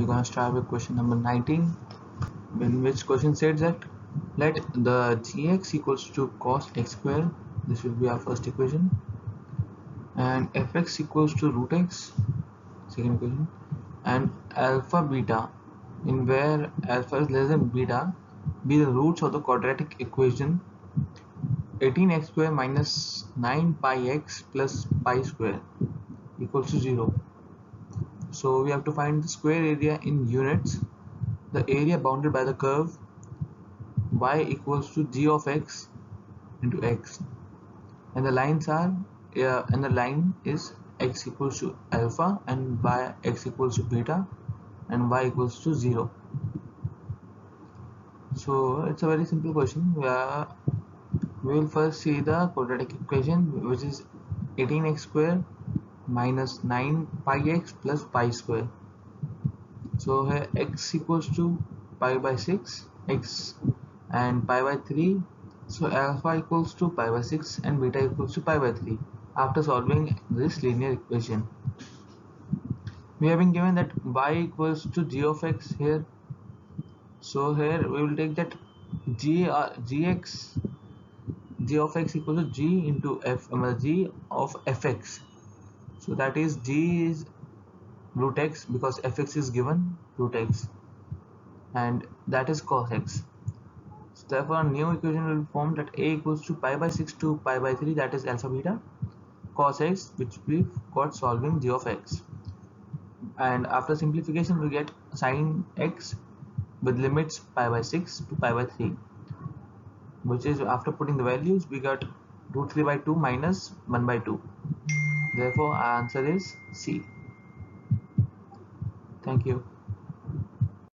we're gonna start with question number 19, in which question says that let the gx equals to cos x square, this will be our first equation, and fx equals to root x, second equation, and alpha beta, in where alpha is less than beta, be the roots of the quadratic equation 18x square minus 9 pi x plus pi square equals to 0. So we have to find the square area in units, the area bounded by the curve y equals to g of x into x, and the lines are and the line is x equals to alpha and y x equals to beta and y equals to 0. So it's a very simple question. We will first see the quadratic equation, which is 18x square minus 9 pi x plus pi square. So here x equals to pi by 6 x and pi by 3, so alpha equals to pi by 6 and beta equals to pi by 3 after solving this linear equation. We have been given that y equals to g of x here, so here we will take that g of x equals to g into g of fx, so that is g is root x because fx is given root x, and that is cos x. So therefore a new equation will form that a equals to pi by 6 to pi by 3, that is alpha beta cos x, which we got solving g of x, and after simplification we get sin x with limits pi by 6 to pi by 3, which is after putting the values we got root 3 by 2 minus 1 by 2. Therefore our answer is C. Thank you.